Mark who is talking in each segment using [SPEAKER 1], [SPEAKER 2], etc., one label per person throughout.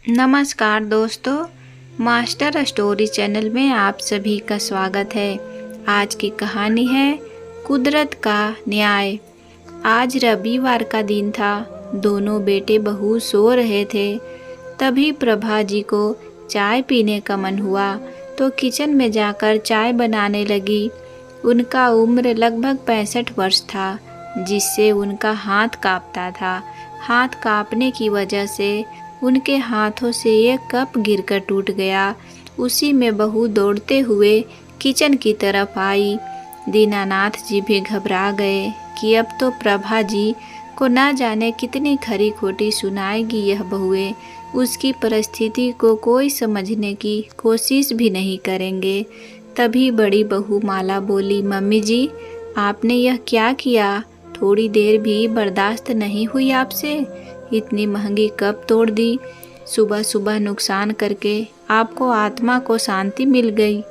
[SPEAKER 1] नमस्कार दोस्तों, master story channel में आप सभी का स्वागत है। आज की कहानी है कुदरत का न्याय। आज रविवार का दिन था। दोनों बेटे बहू सो रहे थे। तभी प्रभा जी को चाय पीने का मन हुआ तो किचन में जाकर चाय बनाने लगी। उनका उम्र लगभग 65 वर्ष था, जिससे उनका हाथ कांपता था। हाथ कांपने की वजह से उनके हाथों से एक कप गिरकर टूट गया। उसी में बहू दौड़ते हुए किचन की तरफ आई। दीनानाथ जी भी घबरा गए कि अब तो प्रभा जी को ना जाने कितनी खरी खोटी सुनाएगी यह बहुएं। उसकी परिस्थिति को कोई समझने की कोशिश भी नहीं करेंगे। तभी बड़ी बहू माला बोली, मम्मी जी, आपने यह क्या किया? थोड़ी देर भी बर्दाश्त नहीं हुई आपसे? इतनी महंगी कप तोड़ दी। सुबह सुबह नुकसान करके आपको आत्मा को शांति मिल गई।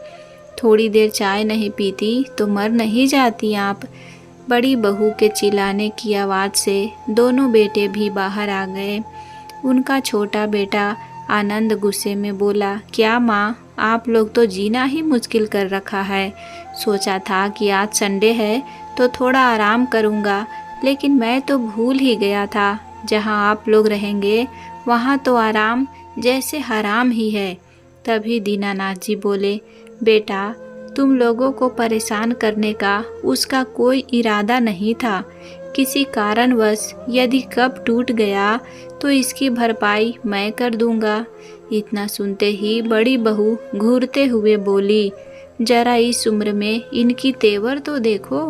[SPEAKER 1] थोड़ी देर चाय नहीं पीती तो मर नहीं जाती आप। बड़ी बहू के चिल्लाने की आवाज़ से दोनों बेटे भी बाहर आ गए। उनका छोटा बेटा आनंद गुस्से में बोला, क्या माँ, आप लोग तो जीना ही मुश्किल कर रखा है। सोचा था कि आज संडे है तो थोड़ा आराम करूँगा, लेकिन मैं तो भूल ही गया था। जहाँ आप लोग रहेंगे वहाँ तो आराम जैसे हराम ही है। तभी दीनानाथ जी बोले, बेटा, तुम लोगों को परेशान करने का उसका कोई इरादा नहीं था। किसी कारणवश यदि कप टूट गया तो इसकी भरपाई मैं कर दूंगा। इतना सुनते ही बड़ी बहू घूरते हुए बोली, जरा इस उम्र में इनकी तेवर तो देखो।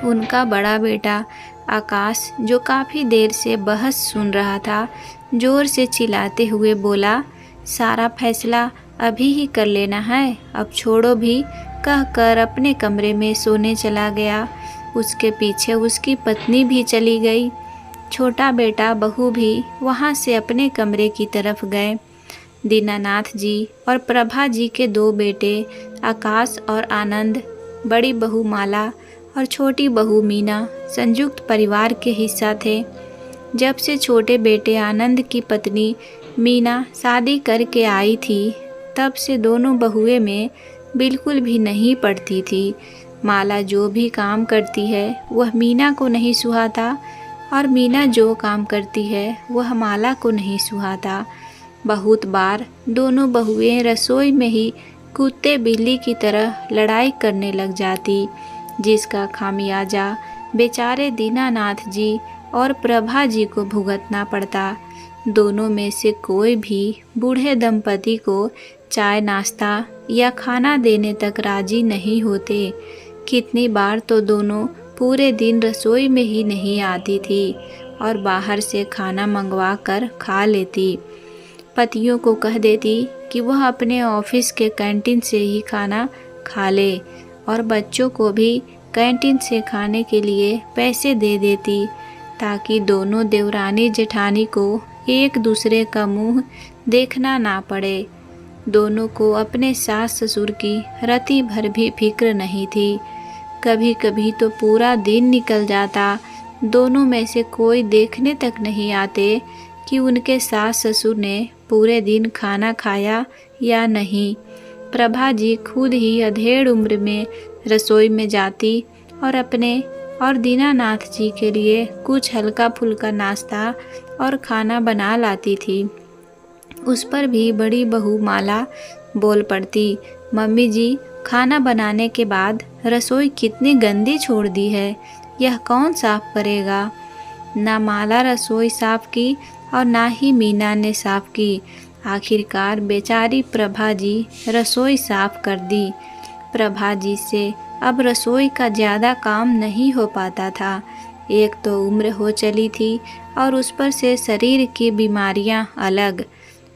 [SPEAKER 1] उनका बड़ा बेटा आकाश, जो काफ़ी देर से बहस सुन रहा था, जोर से चिल्लाते हुए बोला, सारा फैसला अभी ही कर लेना है, अब छोड़ो भी, कहकर अपने कमरे में सोने चला गया। उसके पीछे उसकी पत्नी भी चली गई। छोटा बेटा बहू भी वहाँ से अपने कमरे की तरफ गए। दीनानाथ जी और प्रभा जी के दो बेटे आकाश और आनंद, बड़ी बहू माला और छोटी बहू मीना संयुक्त परिवार के हिस्सा थे। जब से छोटे बेटे आनंद की पत्नी मीना शादी करके आई थी, तब से दोनों बहुएं में बिल्कुल भी नहीं पड़ती थी। माला जो भी काम करती है वह मीना को नहीं सुहाता, और मीना जो काम करती है वह माला को नहीं सुहाता। बहुत बार दोनों बहुएं रसोई में ही कुत्ते बिल्ली की तरह लड़ाई करने लग जाती, जिसका खामियाजा बेचारे दीनानाथ जी और प्रभा जी को भुगतना पड़ता। दोनों में से कोई भी बूढ़े दंपति को चाय नाश्ता या खाना देने तक राजी नहीं होते। कितनी बार तो दोनों पूरे दिन रसोई में ही नहीं आती थी और बाहर से खाना मंगवा कर खा लेती। पतियों को कह देती कि वह अपने ऑफिस के कैंटीन से ही खाना खा ले, और बच्चों को भी कैंटीन से खाने के लिए पैसे दे देती, ताकि दोनों देवरानी जेठानी को एक दूसरे का मुंह देखना ना पड़े। दोनों को अपने सास ससुर की रति भर भी फिक्र नहीं थी। कभी कभी तो पूरा दिन निकल जाता, दोनों में से कोई देखने तक नहीं आते कि उनके सास ससुर ने पूरे दिन खाना खाया या नहीं। प्रभा जी खुद ही अधेड़ उम्र में रसोई में जाती और अपने और दीनानाथ जी के लिए कुछ हल्का फुल्का नाश्ता और खाना बना लाती थी। उस पर भी बड़ी बहू माला बोल पड़ती, मम्मी जी, खाना बनाने के बाद रसोई कितनी गंदी छोड़ दी है, यह कौन साफ करेगा? ना माला रसोई साफ की और ना ही मीना ने साफ की। आखिरकार बेचारी प्रभा जी रसोई साफ कर दी। प्रभा जी से अब रसोई का ज़्यादा काम नहीं हो पाता था। एक तो उम्र हो चली थी और उस पर से शरीर की बीमारियां अलग।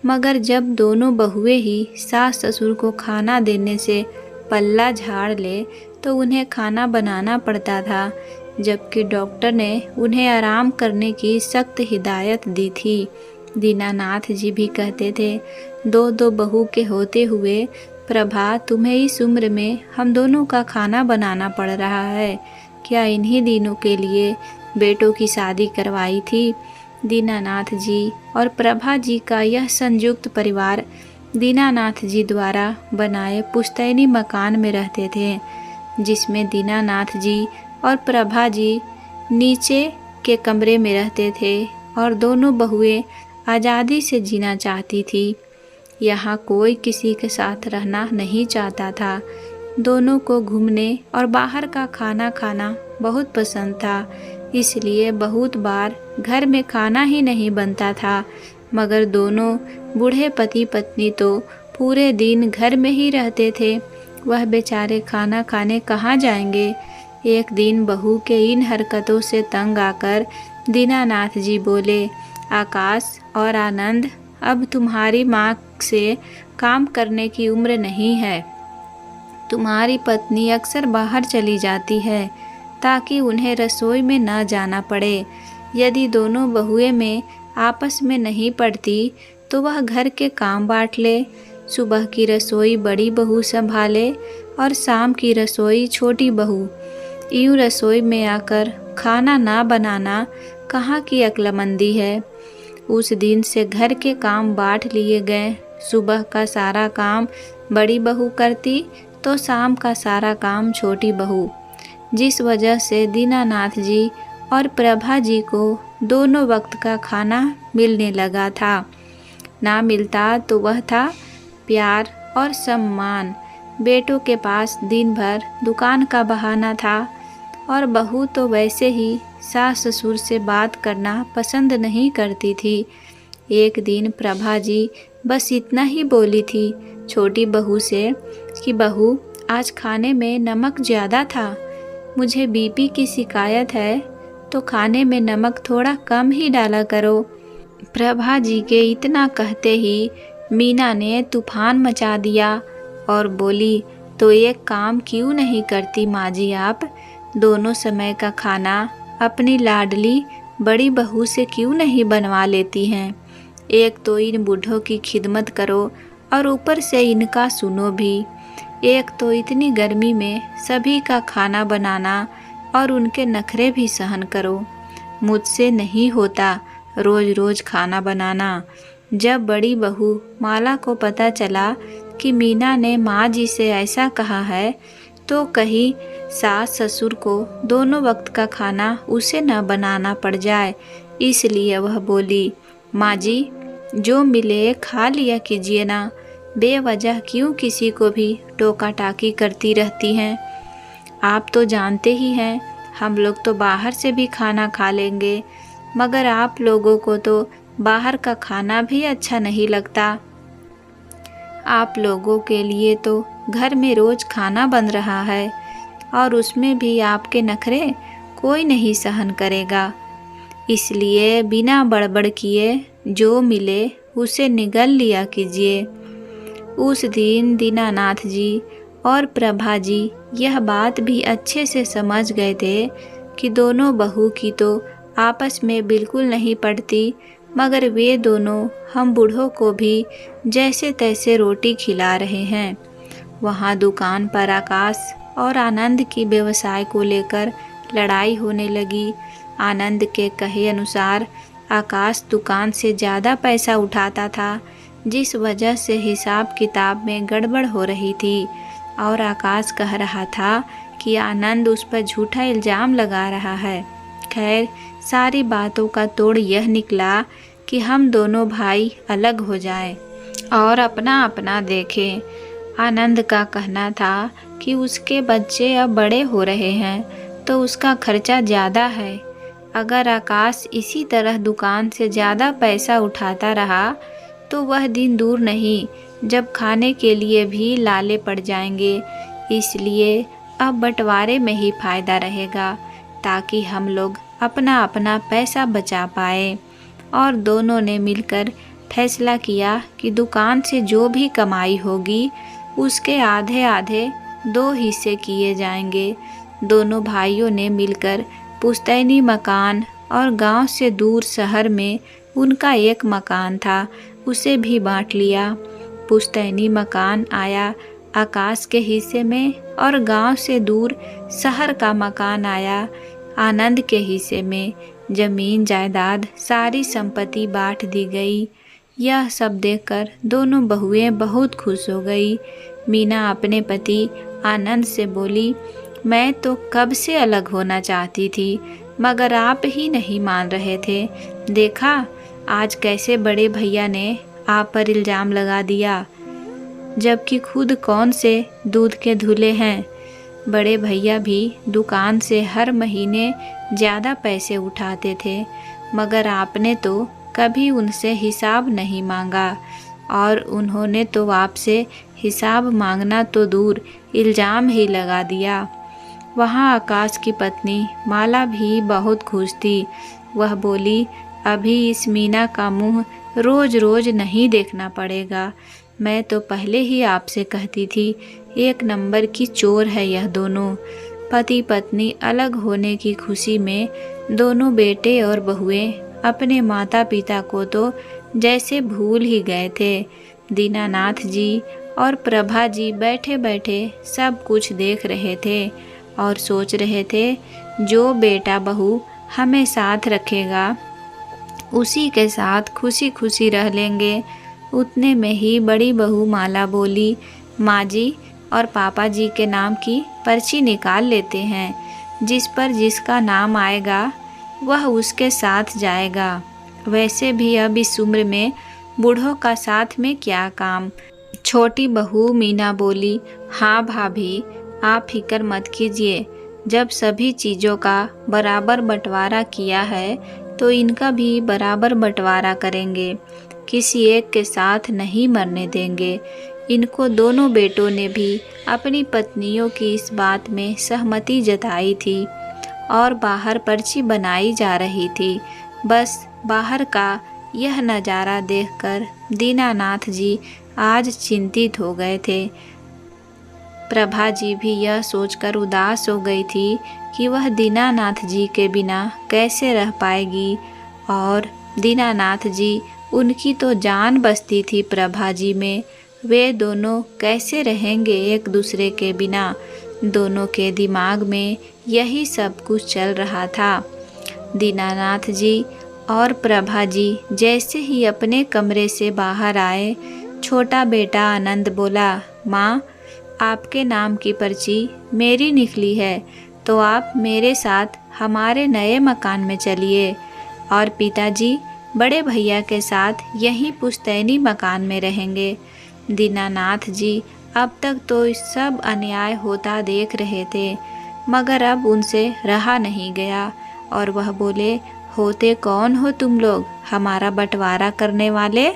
[SPEAKER 1] मगर जब दोनों बहुएं ही सास ससुर को खाना देने से पल्ला झाड़ ले तो उन्हें खाना बनाना पड़ता था, जबकि डॉक्टर ने उन्हें आराम करने की सख्त हिदायत दी थी। दीनानाथ जी भी कहते थे, दो दो बहू के होते हुए प्रभा, तुम्हें इस उम्र में हम दोनों का खाना बनाना पड़ रहा है। क्या इन्हीं दिनों के लिए बेटों की शादी करवाई थी? दीनानाथ जी और प्रभा जी का यह संयुक्त परिवार दीनानाथ जी द्वारा बनाए पुश्तैनी मकान में रहते थे, जिसमें दीनानाथ जी और प्रभा जी नीचे के कमरे में रहते थे और दोनों बहुएं आज़ादी से जीना चाहती थी। यहाँ कोई किसी के साथ रहना नहीं चाहता था। दोनों को घूमने और बाहर का खाना खाना बहुत पसंद था, इसलिए बहुत बार घर में खाना ही नहीं बनता था। मगर दोनों बूढ़े पति पत्नी तो पूरे दिन घर में ही रहते थे। वह बेचारे खाना खाने कहाँ जाएंगे। एक दिन बहू के इन हरकतों से तंग आकर दीनानाथ जी बोले, आकाश और आनंद, अब तुम्हारी माँ से काम करने की उम्र नहीं है। तुम्हारी पत्नी अक्सर बाहर चली जाती है ताकि उन्हें रसोई में न जाना पड़े। यदि दोनों बहुएं में आपस में नहीं पड़ती तो वह घर के काम बांट ले। सुबह की रसोई बड़ी बहू संभाले और शाम की रसोई छोटी बहू। यूँ रसोई में आकर खाना ना बनाना कहाँ की अक्लमंदी है। उस दिन से घर के काम बांट लिए गए। सुबह का सारा काम बड़ी बहू करती तो शाम का सारा काम छोटी बहू, जिस वजह से दीनानाथ जी और प्रभा जी को दोनों वक्त का खाना मिलने लगा था। ना मिलता तो वह था प्यार और सम्मान। बेटों के पास दिन भर दुकान का बहाना था और बहू तो वैसे ही सास ससुर से बात करना पसंद नहीं करती थी। एक दिन प्रभा जी बस इतना ही बोली थी छोटी बहू से कि बहू, आज खाने में नमक ज़्यादा था। मुझे बीपी की शिकायत है तो खाने में नमक थोड़ा कम ही डाला करो। प्रभा जी के इतना कहते ही मीना ने तूफान मचा दिया और बोली, तो एक काम क्यों नहीं करती माँ जी आप? दोनों समय का खाना अपनी लाडली बड़ी बहू से क्यों नहीं बनवा लेती हैं? एक तो इन बूढ़ों की खिदमत करो और ऊपर से इनका सुनो भी। एक तो इतनी गर्मी में सभी का खाना बनाना और उनके नखरे भी सहन करो। मुझसे नहीं होता रोज़ रोज़ खाना बनाना। जब बड़ी बहू माला को पता चला कि मीना ने माँ जी से ऐसा कहा है तो कहीं सास ससुर को दोनों वक्त का खाना उसे न बनाना पड़ जाए, इसलिए वह बोली, माँ जी जो मिले खा लिया कीजिए ना, बेवजह क्यों किसी को भी टोका टाकी करती रहती हैं। आप तो जानते ही हैं हम लोग तो बाहर से भी खाना खा लेंगे, मगर आप लोगों को तो बाहर का खाना भी अच्छा नहीं लगता। आप लोगों के लिए तो घर में रोज़ खाना बन रहा है और उसमें भी आपके नखरे कोई नहीं सहन करेगा। इसलिए बिना बड़बड़ किए जो मिले उसे निगल लिया कीजिए। उस दिन दीनानाथ जी और प्रभा जी यह बात भी अच्छे से समझ गए थे कि दोनों बहू की तो आपस में बिल्कुल नहीं पड़ती, मगर वे दोनों हम बूढ़ों को भी जैसे तैसे रोटी खिला रहे हैं। वहाँ दुकान पर आकाश और आनंद की व्यवसाय को लेकर लड़ाई होने लगी। आनंद के कहे अनुसार आकाश दुकान से ज़्यादा पैसा उठाता था, जिस वजह से हिसाब किताब में गड़बड़ हो रही थी और आकाश कह रहा था कि आनंद उस पर झूठा इल्ज़ाम लगा रहा है। खैर, सारी बातों का तोड़ यह निकला कि हम दोनों भाई अलग हो जाएं और अपना अपना देखें। आनंद का कहना था कि उसके बच्चे अब बड़े हो रहे हैं तो उसका खर्चा ज़्यादा है। अगर आकाश इसी तरह दुकान से ज़्यादा पैसा उठाता रहा तो वह दिन दूर नहीं जब खाने के लिए भी लाले पड़ जाएंगे। इसलिए अब बंटवारे में ही फ़ायदा रहेगा ताकि हम लोग अपना अपना पैसा बचा पाए। और दोनों ने मिलकर फैसला किया कि दुकान से जो भी कमाई होगी उसके आधे आधे 2 हिस्से किए जाएंगे। दोनों भाइयों ने मिलकर पुश्तैनी मकान और गांव से दूर शहर में उनका एक मकान था, उसे भी बांट लिया। पुश्तैनी मकान आया आकाश के हिस्से में और गांव से दूर शहर का मकान आया आनंद के हिस्से में। जमीन जायदाद सारी संपत्ति बांट दी गई। यह सब देखकर दोनों बहुएं बहुत खुश हो गई। मीना अपने पति आनंद से बोली, मैं तो कब से अलग होना चाहती थी, मगर आप ही नहीं मान रहे थे। देखा आज कैसे बड़े भैया ने आप पर इल्ज़ाम लगा दिया, जबकि खुद कौन से दूध के धुले हैं। बड़े भैया भी दुकान से हर महीने ज़्यादा पैसे उठाते थे, मगर आपने तो कभी उनसे हिसाब नहीं मांगा, और उन्होंने तो आपसे हिसाब मांगना तो दूर इल्ज़ाम ही लगा दिया। वहाँ आकाश की पत्नी माला भी बहुत खुश थी। वह बोली, अभी इस मीना का मुंह रोज रोज नहीं देखना पड़ेगा। मैं तो पहले ही आपसे कहती थी, एक नंबर की चोर है यह दोनों। पति पत्नी अलग होने की खुशी में दोनों बेटे और बहुएं अपने माता पिता को तो जैसे भूल ही गए थे। दीनानाथ जी और प्रभा जी बैठे बैठे सब कुछ देख रहे थे और सोच रहे थे, जो बेटा बहू हमें साथ रखेगा उसी के साथ खुशी खुशी रह लेंगे। उतने में ही बड़ी बहू माला बोली, माँ जी और पापा जी के नाम की पर्ची निकाल लेते हैं। जिस पर जिसका नाम आएगा वह उसके साथ जाएगा। वैसे भी अब इस उम्र में बूढ़ों का साथ में क्या काम। छोटी बहू मीना बोली, हाँ भाभी, आप फिक्र मत कीजिए। जब सभी चीज़ों का बराबर बंटवारा किया है तो इनका भी बराबर बंटवारा करेंगे। किसी एक के साथ नहीं मरने देंगे। इनको दोनों बेटों ने भी अपनी पत्नियों की इस बात में सहमति जताई थी और बाहर पर्ची बनाई जा रही थी। बस बाहर का यह नज़ारा देखकर दीनानाथ जी आज चिंतित हो गए थे। प्रभा जी भी यह सोचकर उदास हो गई थी कि वह दीनानाथ जी के बिना कैसे रह पाएगी, और दीनानाथ जी उनकी तो जान बसती थी प्रभा जी में। वे दोनों कैसे रहेंगे एक दूसरे के बिना। दोनों के दिमाग में यही सब कुछ चल रहा था। दीनानाथ जी और प्रभा जी जैसे ही अपने कमरे से बाहर आए, छोटा बेटा आनंद बोला, माँ आपके नाम की पर्ची मेरी निकली है, तो आप मेरे साथ हमारे नए मकान में चलिए, और पिताजी बड़े भैया के साथ यहीं पुश्तैनी मकान में रहेंगे। दीनानाथ जी अब तक तो सब अन्याय होता देख रहे थे, मगर अब उनसे रहा नहीं गया और वह बोले, होते कौन हो तुम लोग हमारा बंटवारा करने वाले?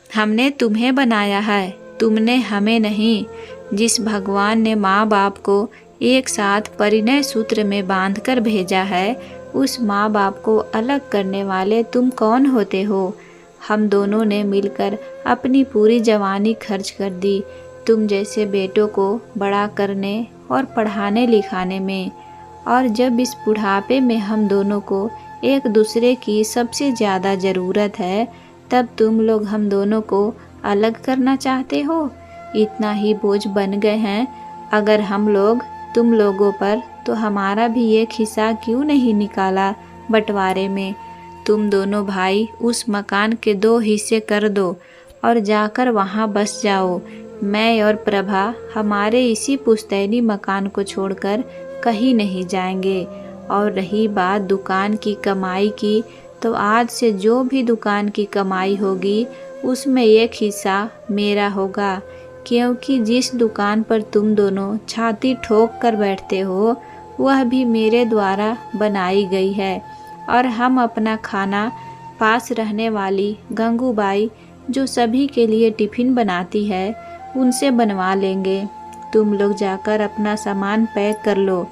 [SPEAKER 1] हमने तुम्हें बनाया है, तुमने हमें नहीं। जिस भगवान ने माँ बाप को एक साथ परिणय सूत्र में बांधकर भेजा है, उस माँ बाप को अलग करने वाले तुम कौन होते हो? हम दोनों ने मिलकर अपनी पूरी जवानी खर्च कर दी तुम जैसे बेटों को बड़ा करने और पढ़ाने लिखाने में, और जब इस बुढ़ापे में हम दोनों को एक दूसरे की सबसे ज़्यादा ज़रूरत है, तब तुम लोग हम दोनों को अलग करना चाहते हो। इतना ही बोझ बन गए हैं अगर हम लोग तुम लोगों पर, तो हमारा भी एक हिस्सा क्यों नहीं निकाला बंटवारे में? तुम दोनों भाई उस मकान के 2 हिस्से कर दो और जाकर वहाँ बस जाओ। मैं और प्रभा हमारे इसी पुश्तैनी मकान को छोड़कर कहीं नहीं जाएंगे। और रही बात दुकान की कमाई की, तो आज से जो भी दुकान की कमाई होगी उसमें एक हिस्सा मेरा होगा, क्योंकि जिस दुकान पर तुम दोनों छाती ठोक कर बैठते हो वह भी मेरे द्वारा बनाई गई है, और हम अपना खाना पास रहने वाली गंगूबाई जो सभी के लिए टिफ़िन बनाती है उनसे बनवा लेंगे। तुम लोग जाकर अपना सामान पैक कर लो,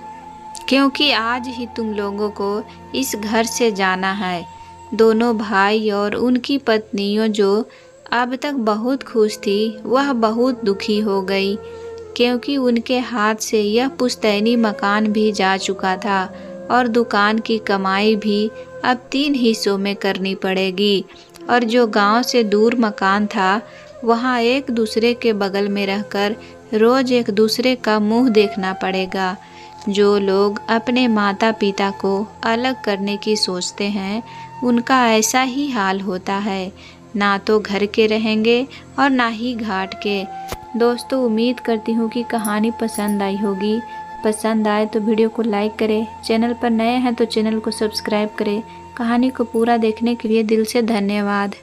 [SPEAKER 1] क्योंकि आज ही तुम लोगों को इस घर से जाना है। दोनों भाई और उनकी पत्नियों जो अब तक बहुत खुश थी, वह बहुत दुखी हो गई, क्योंकि उनके हाथ से यह पुश्तैनी मकान भी जा चुका था और दुकान की कमाई भी अब 3 हिस्सों में करनी पड़ेगी। और जो गांव से दूर मकान था, वहां एक दूसरे के बगल में रहकर रोज एक दूसरे का मुंह देखना पड़ेगा। जो लोग अपने माता पिता को अलग करने की सोचते हैं उनका ऐसा ही हाल होता है, ना तो घर के रहेंगे और ना ही घाट के। दोस्तों, उम्मीद करती हूँ कि कहानी पसंद आई होगी। पसंद आए तो वीडियो को लाइक करें, चैनल पर नए हैं तो चैनल को सब्सक्राइब करें। कहानी को पूरा देखने के लिए दिल से धन्यवाद।